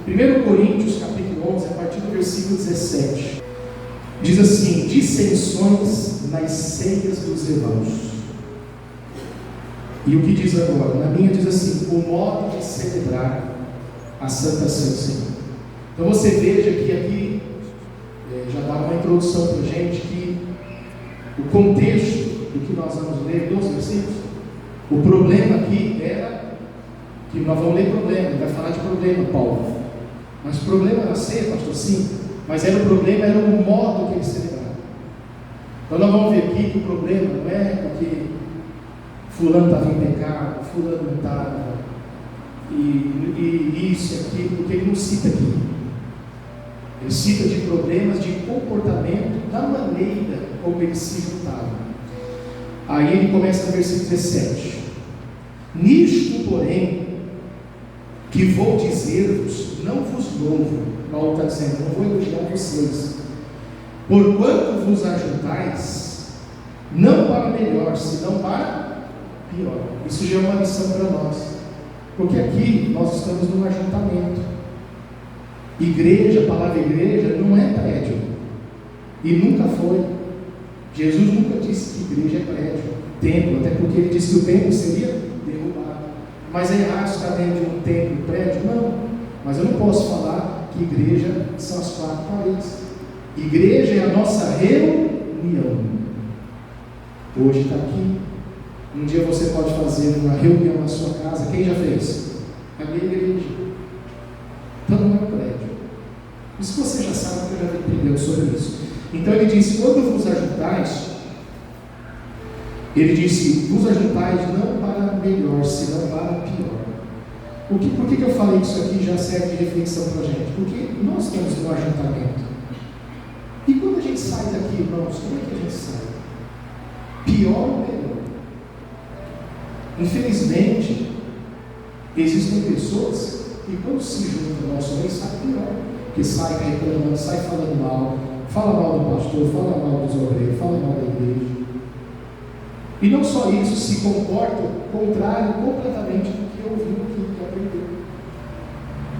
1 Coríntios, capítulo 11, a partir do versículo 17. Diz assim: dissensões nas ceias dos irmãos. E o que diz agora? Na minha diz assim: o modo de celebrar a Santa Ceia do Senhor. Então você veja que aqui já dá uma introdução para a gente que o contexto do que nós vamos ler, 12 versículos, o problema aqui era que nós vamos ler problema, ele vai falar de problema, Paulo. Mas o problema era ceia, pastor, sim, mas o problema era o modo que eles celebravam. Então nós vamos ver aqui que o problema não é porque fulano estava em pecado, fulano não estava, e isso e aquilo, porque ele não cita aqui. Ele cita de problemas de comportamento, da maneira como eles se juntavam. Aí ele começa no versículo 17: nisto, porém, que vou dizer-vos, não vos louvo. Paulo está dizendo: não vou elogiar vocês, porquanto vos ajuntais, não para melhor, senão para pior. Isso já é uma lição para nós, porque aqui nós estamos num ajuntamento. Igreja, a palavra igreja não é prédio, e nunca foi. Jesus nunca disse que igreja é prédio, templo, até porque ele disse que o templo seria derrubado. Mas é errado estar dentro de um templo, prédio? Não, mas eu não posso falar que igreja são as quatro paredes. Igreja é a nossa reunião. Hoje está aqui. Um dia você pode fazer uma reunião na sua casa. Quem já fez? A minha igreja. Então não é um prédio. Isso você já sabe, que eu já vi pregando sobre isso. Então ele disse: quando vos ajuntais, ele disse: vos ajuntais não para melhor, senão para pior. Por que eu falei que isso aqui já serve de reflexão para a gente? Porque nós estamos no ajuntamento. E quando a gente sai daqui, irmãos, como é que a gente sai? Pior ou melhor? Infelizmente, existem pessoas que quando se juntam ao nosso meio, saem pior. Que sai reclamando, sai falando mal, fala mal do pastor, fala mal dos obreiros, fala mal da igreja. E não só isso, se comporta contrário completamente do que ouviu, que aprendeu.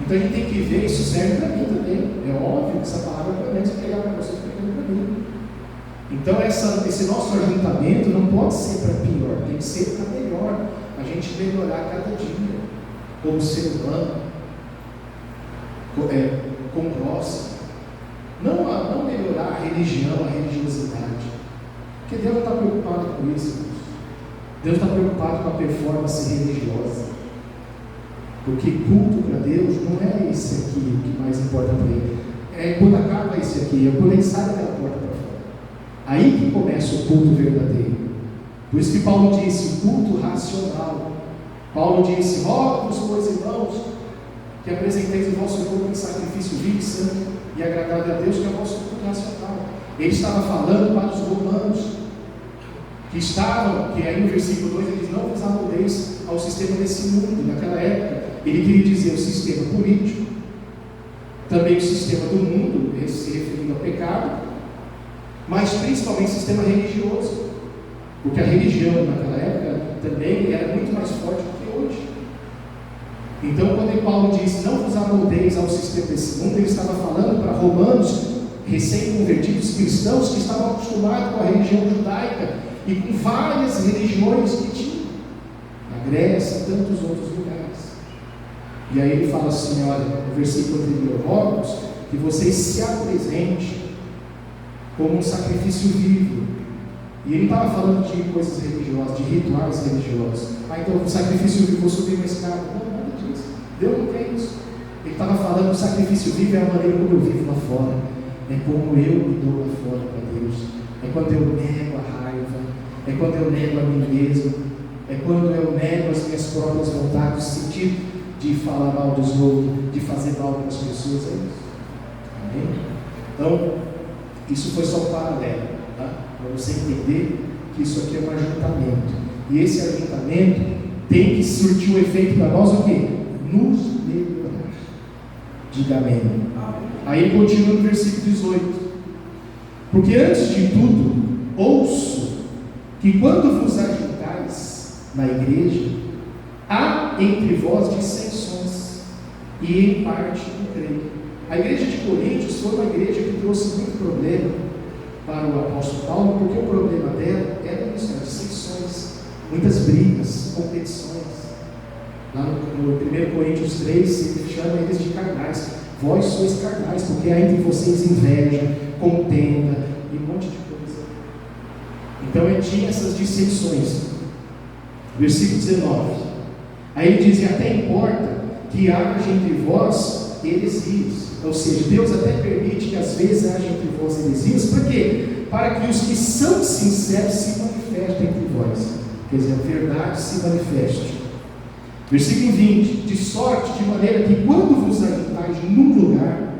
Então a gente tem que ver, isso serve para mim também. É óbvio que essa palavra também se pegar para vocês, pegando para mim. Então esse nosso ajuntamento não pode ser para pior, tem que ser para melhor. A gente melhorar cada dia, como ser humano, como próximo. Não melhorar a religião, a religiosidade. Porque Deus não está preocupado com isso, irmãos. Deus está preocupado com a performance religiosa. Porque culto para Deus não é esse aqui o que mais importa para Ele. É quando acaba esse aqui, é quando Ele sai daquela porta para fora. Aí que começa o culto verdadeiro. Por isso que Paulo disse: culto racional. Paulo disse: rogo-vos, pois, irmãos, que apresenteis o vosso corpo em sacrifício vivo e santo e agradável a Deus, que é o vosso culto racional. Ele estava falando para os romanos, que aí no versículo 2 ele diz: não vos amoldeis ao sistema desse mundo. Naquela época, ele queria dizer o sistema político, também o sistema do mundo, se referindo ao pecado, mas principalmente o sistema religioso, porque a religião naquela época também era muito mais forte do que hoje. Então, quando Paulo diz: não vos amoldeis ao sistema desse mundo, ele estava falando para romanos recém-convertidos, cristãos que estavam acostumados com a religião judaica e com várias religiões que tinham na Grécia e tantos outros lugares. E aí ele fala assim, olha, no versículo anterior: rogo-vos que vocês se apresentem como um sacrifício vivo. E ele não estava falando de coisas religiosas, de rituais religiosos. Então o sacrifício vivo, vou subir uma escada. Não, nada disso. Deus não quer isso. Ele estava falando: o sacrifício vivo é a maneira como eu vivo lá fora. É como eu me dou lá fora para Deus. É quando eu nego a raiva. É quando eu nego a mim mesmo. É quando eu nego as minhas próprias vontades, o sentido de falar mal dos outros, de fazer mal para as pessoas. É isso. Amém? Então, isso foi só um paralelo, tá? Para você entender que isso aqui é um ajuntamento. E esse ajuntamento tem que surtir o efeito para nós o quê? Nos melhorar. Diga amém. Aí ele continua no versículo 18: porque antes de tudo, ouço que quando vos ajuntais na igreja, há entre vós dissensões. e em parte não creem. A igreja de Coríntios foi uma igreja que trouxe muito problema para o apóstolo Paulo, porque o problema dela era isso, era dissensões, muitas brigas, competições. Lá no 1 Coríntios 3, ele chama eles de carnais. Vós sois carnais, porque há entre vocês inveja, contenda e um monte de coisa. Então ele tinha essas dissensões. Versículo 19. Aí ele diz: e até importa que haja entre vós heresias. Ou seja, Deus até permite que às vezes haja entre vós heresias. Para quê? Para que os que são sinceros se manifestem entre vós. Quer dizer, a verdade se manifeste. Versículo 20: de sorte, de maneira que quando vos ajuntais num lugar,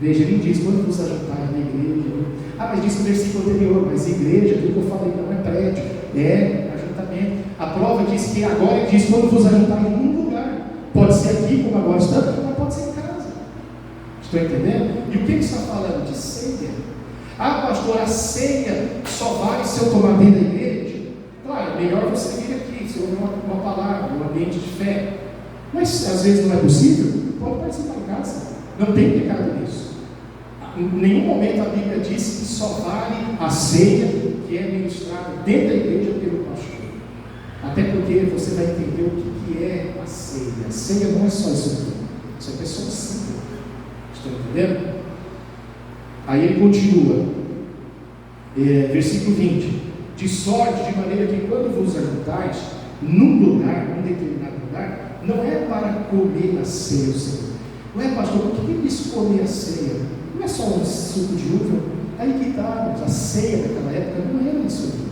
veja, ele diz, quando vos ajuntais na igreja, mas disse no versículo anterior, mas igreja, aquilo que eu falei, não é prédio, é ajuntamento. A prova diz que agora ele diz, quando vos ajuntais num lugar, pode ser aqui, como agora estamos, mas pode ser em casa. Estou entendendo? E o que ele está falando? De ceia. Pastor, a ceia só vale se eu tomar dentro da igreja? Claro, é melhor você vir aqui, se ouvir uma palavra, um ambiente de fé. Mas às vezes não é possível, pode participar em casa. Não tem pecado nisso. Em nenhum momento a Bíblia diz que só vale a ceia que é ministrada dentro da igreja pelo pastor. Até porque você vai entender o que é a ceia. A ceia não é só isso aqui. Isso aqui é só um símbolo. Estão entendendo? Aí ele continua. Versículo 20. De sorte, de maneira que quando vos ajuntais num lugar, num determinado lugar, não é para comer a ceia do Senhor. Não é, pastor, por que ele disse comer a ceia? Não é só um suco de uva. Aí que está, a ceia daquela época não era isso aqui.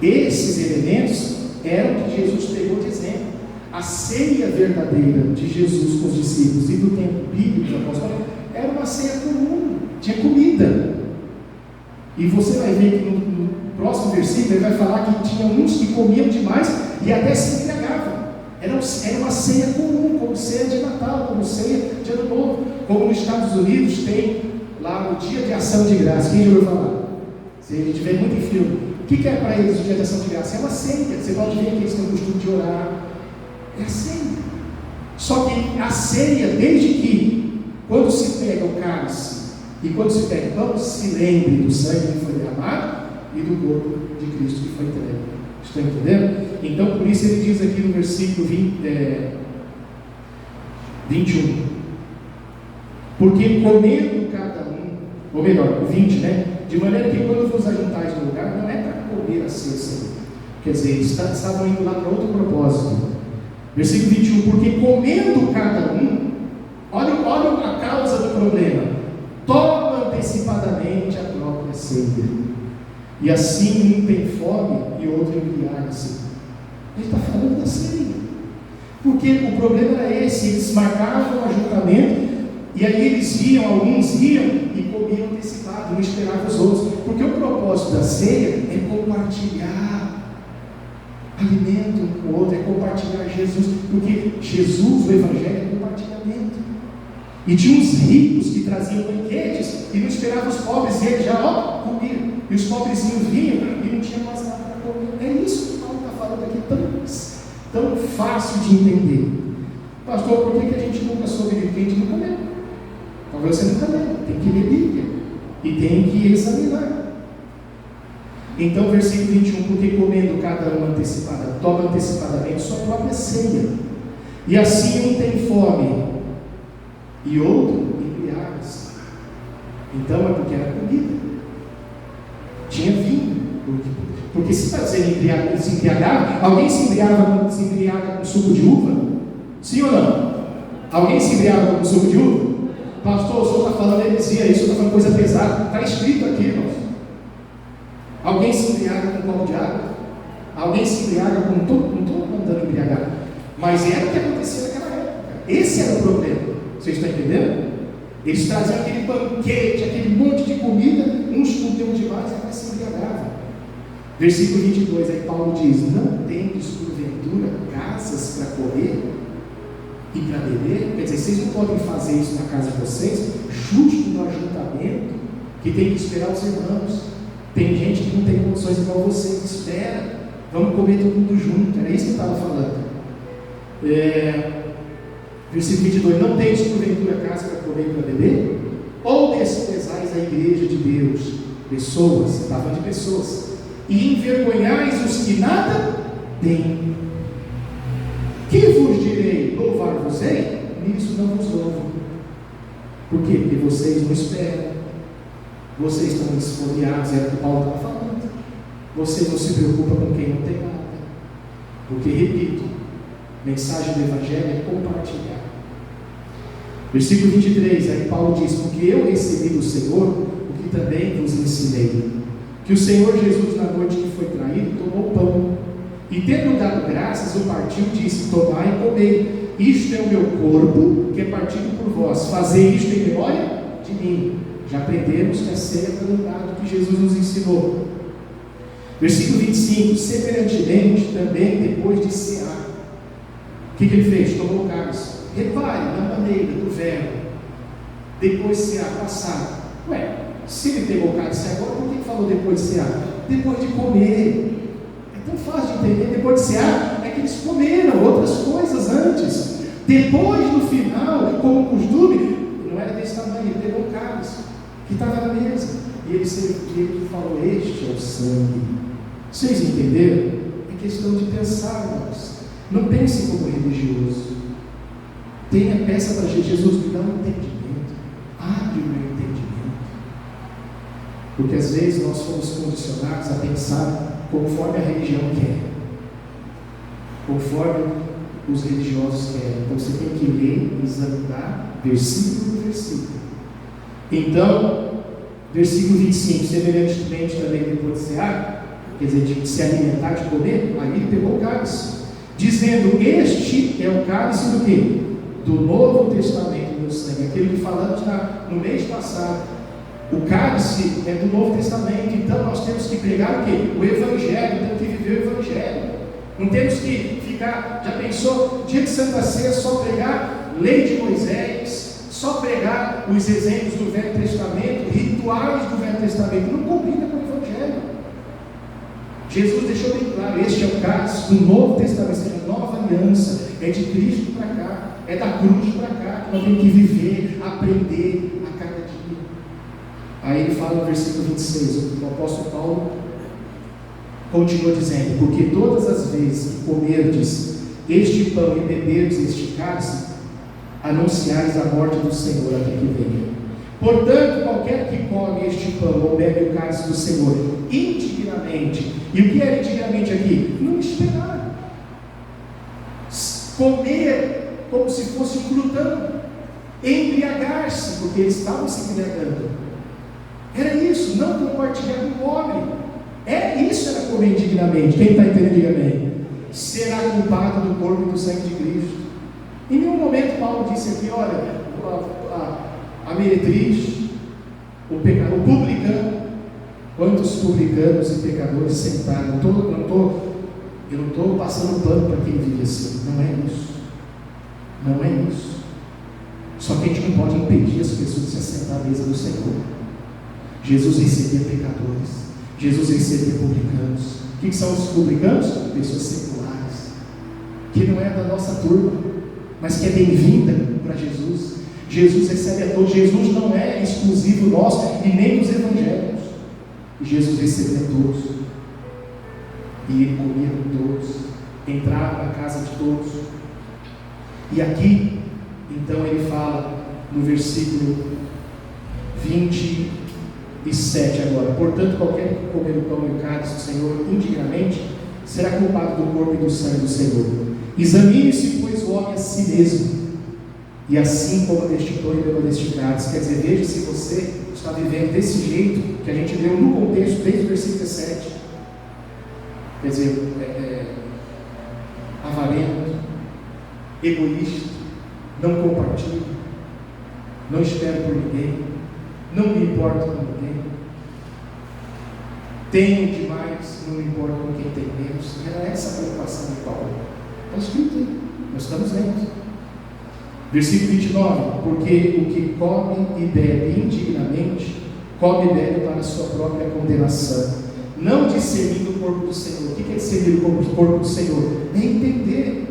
Esses elementos eram que Jesus pegou de exemplo. A ceia verdadeira de Jesus com os discípulos e do tempo bíblico do apóstolo era uma ceia comum, tinha comida. E você vai ver que no próximo versículo ele vai falar que tinha uns que comiam demais e até se embriagavam. Era uma ceia comum, como ceia de Natal, como ceia de Ano Novo, como nos Estados Unidos tem lá o Dia de Ação de Graça. Quem já ouviu falar? Se a gente vê muito em filme, o que é para eles o Dia de Ação de Graça? É uma ceia. Você pode ver que eles têm o costume de orar. É a ceia. Só que a ceia, desde que quando se pega o cálice e quando se pega o pão, se lembre do sangue que foi derramado e do corpo de Cristo que foi entregue. Estão entendendo? Então, por isso ele diz aqui no versículo 21. Porque comendo cada um, ou melhor, o 20, né? De maneira que quando vos ajuntais no lugar, não é para comer a ceia, Senhor. Quer dizer, eles estavam indo lá para outro propósito. Versículo 21. Porque comendo cada um, olha a causa do problema. Toma antecipadamente a própria ceia. E assim um tem fome e outro embriaga-se. Ele está falando da ceia. Porque o problema era esse, eles marcavam o ajuntamento, e aí eles iam, alguns iam e comiam antecipado, não esperavam os outros. Porque o propósito da ceia é compartilhar alimento um com o outro, é compartilhar Jesus. Porque Jesus, o Evangelho, é compartilhamento. E tinha uns ricos que traziam banquetes e não esperavam os pobres, e eles já comiam. E os pobrezinhos vinham e não tinha mais nada para comer. É isso que Paulo está falando aqui, tão fácil de entender. Pastor, por que a gente nunca soube de quem a gente nunca leu? Talvez você nunca leu. Tem que ler Bíblia e tem que examinar. Então, versículo 21, porque comendo cada um toma antecipadamente sua própria ceia, e assim um tem fome e outro embriaga-se. Então é porque era comida, tinha vinho. Porque se está dizendo se embriagar, alguém se embriaga com suco de uva? Sim ou não? Alguém se embriaga com suco de uva? Pastor, o senhor está falando heresia, isso está falando coisa pesada. Está escrito aqui, irmãos. Alguém se embriaga com um copo de água? Alguém se embriaga com não estou mandando embriagar, mas era o que acontecia naquela época. Esse era o problema. Vocês estão entendendo? Eles traziam aquele banquete, aquele monte de comida, uns comiam demais e até se embriagavam. Versículo 22, aí Paulo diz: não tendes porventura casas para comer e para beber? Quer dizer, vocês não podem fazer isso na casa de vocês, justo no ajuntamento, que tem que esperar os irmãos. Tem gente que não tem condições igual vocês, espera, vamos comer todo mundo junto. Era isso que eu estava falando. Versículo 22, não tendes porventura casa para comer e para beber? Ou desprezais a igreja de Deus, pessoas, estava de pessoas, e envergonhais os que nada têm? Que vos direi? Louvar-vos-ei? Nisso não vos louvo. Por quê? Porque vocês não esperam, vocês estão esfomeados, é o que Paulo estava falando. Você não se preocupa com quem não tem nada. Porque, repito, mensagem do Evangelho é compartilhar. Versículo 23, aí Paulo diz: porque eu recebi do Senhor o que também vos ensinei, que o Senhor Jesus, na noite que foi traído, tomou o pão, e tendo dado graças, o partiu e disse: tomai e comei, isto é o meu corpo, que é partido por vós, fazei isto em memória de mim. Já aprendemos que a ceia é para lembrar do que Jesus nos ensinou. Versículo 25, semelhantemente também depois de cear, o que ele fez? Tomou o cálice. Repare na maneira do verbo, depois de cear, passado. Ué, se ele pegou o cálice agora, por que ele falou depois de cear? Depois de comer. É tão fácil de entender. Depois de cear, é que eles comeram outras coisas antes. Depois, no final, como costume, não era desse tamanho, ele pegou o cálice que estava na mesa, e ele falou: este é o sangue. Vocês entenderam? É questão de pensar, irmãos. Não pense como religioso. Peça para Jesus, me dá um entendimento, abre o meu entendimento. Porque às vezes nós fomos condicionados a pensar conforme a religião quer, conforme os religiosos querem. Então você tem que ler e examinar versículo por versículo. Então, versículo 25, semelhantemente também depois de cear, quer dizer, de se alimentar, de comer, aí ele pegou o cálice, dizendo: este é o cálice do quê? Do Novo Testamento, meu sangue. Aquilo que falamos no mês passado. O cálice é do Novo Testamento. Então nós temos que pregar o quê? O Evangelho. Temos que viver o Evangelho. Não temos que ficar, já pensou, dia de Santa Ceia, só pregar lei de Moisés, só pregar os exemplos do Velho Testamento, rituais do Velho Testamento. Não combina com o Evangelho. Jesus deixou bem claro: este é o cálice do Novo Testamento, ou seja, nova aliança, é de Cristo para cá, é da cruz para cá, que nós temos que viver, aprender a cada dia. Aí ele fala no versículo 26, o apóstolo Paulo continua dizendo: porque todas as vezes que comerdes este pão e beberdes este cálice, anunciais a morte do Senhor até que venha. Portanto, qualquer que come este pão ou bebe o cálice do Senhor indignamente, e o que é indignamente aqui? Não esperar, comer como se fosse um glutão, embriagar-se, porque eles estavam se embriagando. Era isso, não compartilhar com o pobre. Isso era comer indignamente. Quem está entendendo, diga amém. Será culpado do corpo e do sangue de Cristo. Em nenhum momento Paulo disse aqui: olha, a meretriz, o pecador, o publicano. Quantos publicanos e pecadores sentaram? Eu não estou passando pano para quem vive assim. Não é isso. Não é isso. Só que a gente não pode impedir as pessoas de se assentar à mesa do Senhor. Jesus recebia pecadores, Jesus recebia publicanos. O que são os publicanos? Pessoas seculares, que não é da nossa turma, mas que é bem-vinda para Jesus. Jesus recebe a todos. Jesus não é exclusivo nosso e nem dos evangelhos. E Jesus recebia a todos, e ele comia com todos, entrava na casa de todos. E aqui, então, ele fala no versículo 27 agora: portanto, qualquer que comer o pão e o cálice do Senhor indignamente, será culpado do corpo e do sangue do Senhor. Examine-se, pois, o homem a si mesmo, e assim coma deste pão e beba deste cálice. Quer dizer, veja se você está vivendo desse jeito que a gente leu no contexto, desde o versículo 17. Quer dizer, avarento, egoísta, não compartilho, não espero por ninguém, não me importo com ninguém, tenho demais, não me importo com quem tem menos. Era essa a preocupação de Paulo. Está escrito aí, nós estamos lendo. Versículo 29: porque o que come e bebe indignamente, come e bebe para a sua própria condenação, não discernindo o corpo do Senhor. O que é discernir o corpo do Senhor? É entender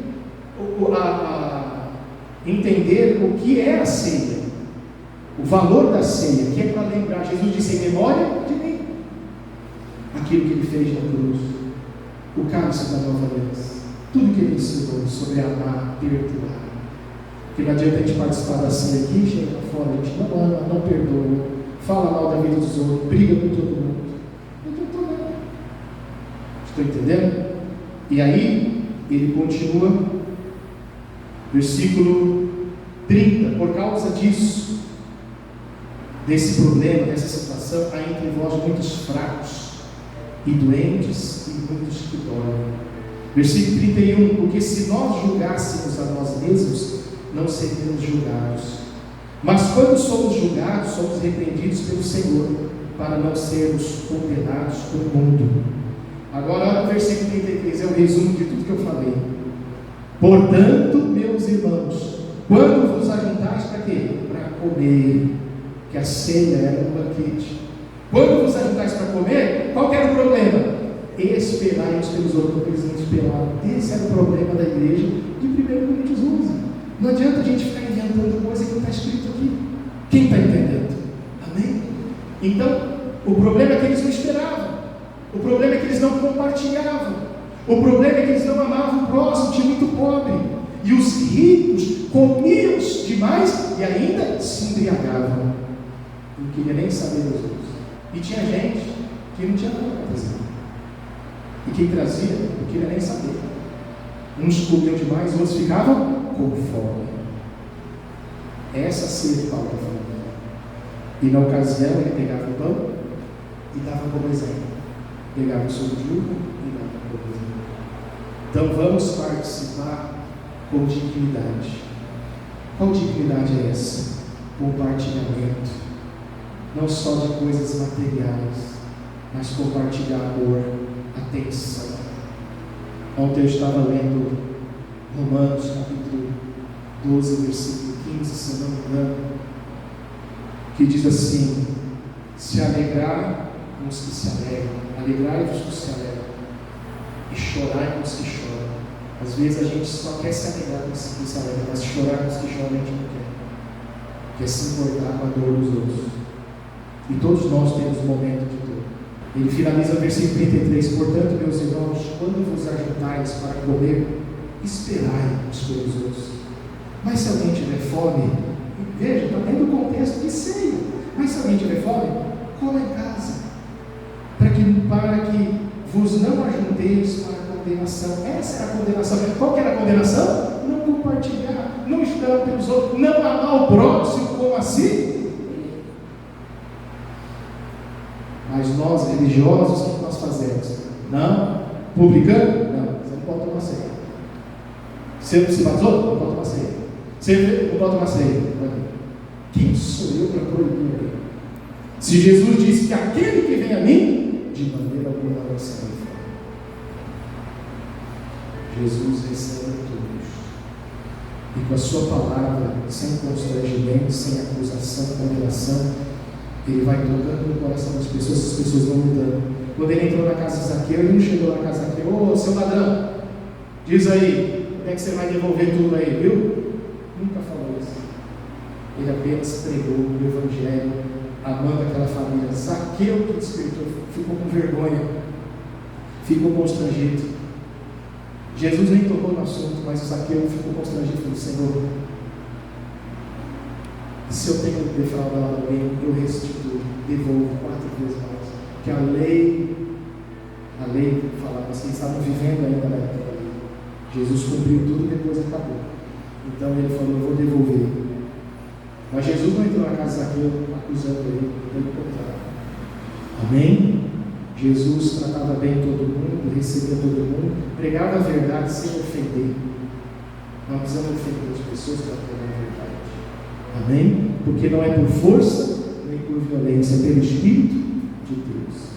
entender o que é a ceia, o valor da ceia, que é para lembrar. Jesus disse: em memória de mim, aquilo que ele fez na cruz, o cálice da nova aliança, tudo que ele ensinou sobre amar, perdoar. Porque não adianta a gente participar da ceia aqui, chega lá fora, a gente não ama, não perdoa, fala mal da vida dos outros, briga com todo mundo. Não tem problema. Estou entendendo? E aí, ele continua, versículo 30, por causa disso, desse problema, dessa situação, há entre vós muitos fracos e doentes e muitos que dormem. Versículo 31, porque se nós julgássemos a nós mesmos, não seríamos julgados. Mas quando somos julgados, somos repreendidos pelo Senhor, para não sermos condenados pelo mundo. Agora olha o versículo 33, é o resumo de tudo que eu falei. Portanto, meus irmãos, quando vos ajuntais para quê? Para comer, que a ceia era um banquete. Quando vos ajuntais para comer, qual que era o problema? Esperai uns pelos outros, porque eles não esperavam. Esse era o problema da igreja de 1 Coríntios 11. Não adianta a gente ficar inventando coisa que não está escrito aqui. Quem está entendendo? Amém? Então, o problema é que eles não esperavam. O problema é que eles não compartilhavam. O problema é que eles não amavam o próximo, tinha muito pobre. E os ricos comiam demais e ainda se embriagavam. Não queria nem saber dos outros. E tinha gente que não tinha nada para trazer. E quem trazia não queria nem saber. Uns comiam demais, outros ficavam com fome. Essa ceia de Paulo está falando. E na ocasião ele pegava o pão e dava como exemplo. Pegava o suco de uva e dava como exemplo. Então vamos participar com dignidade. Qual dignidade é essa? Compartilhamento. Não só de coisas materiais, mas compartilhar amor, atenção. Ontem eu estava lendo Romanos capítulo 12, versículo 15, se não me engano, que diz assim: se alegrar com os que se alegram, alegrai-vos com os que se alegram, e chorai com os que choram. Às vezes a gente só quer se alegrar com os que se alegram, mas chorar com os que choram a gente não quer. Quer se importar com a dor dos outros. E todos nós temos um momento de dor. Ele finaliza o versículo 33, portanto, meus irmãos, quando vos ajuntais para comer, esperai uns pelos outros. Mas se alguém tiver fome, veja, está dentro do contexto de ceia. Mas se alguém tiver fome, coma em casa, para que vos não ajunteis para a condenação. Essa era a condenação. Qual que era a condenação? Não compartilhar, não esperar pelos outros, não amar o próximo como a si. Mas nós, religiosos, o que nós fazemos? Não. Publicano? Não. Você não pode tomar ceia. Você não se batizou? Não pode tomar ceia. Você não pode tomar ceia. Quem sou eu para proibir? Se Jesus disse que aquele que vem a mim, de maneira alguma vai sair fora. Jesus recebe todos. E com a sua palavra, sem constrangimento, sem acusação, condenação, ele vai tocando no coração das pessoas, as pessoas vão mudando. Quando ele entrou na casa de Zaqueu, ele não chegou na casa de Zaqueu: ô seu ladrão, diz aí, como é que você vai devolver tudo aí, viu? Nunca falou isso. Ele apenas pregou o evangelho, amando aquela família. Zaqueu, que despertou, ficou com vergonha, ficou constrangido. Jesus nem tocou no assunto, mas o Zaqueu ficou constrangido. Falou: Senhor, se eu tenho defraudado alguém, eu restituo, devolvo 4 vezes mais. Que a lei falava assim, eles estavam vivendo ainda na época da lei. Jesus cumpriu tudo e depois acabou. Então ele falou: eu vou devolver. Mas Jesus não entrou na casa de Zaqueu acusando ele, pelo contrário. Amém? Jesus tratava bem todo mundo, recebia todo mundo, pregava a verdade sem ofender. Não precisamos ofender as pessoas para pregar a verdade. Amém? Porque não é por força nem por violência, é pelo Espírito de Deus.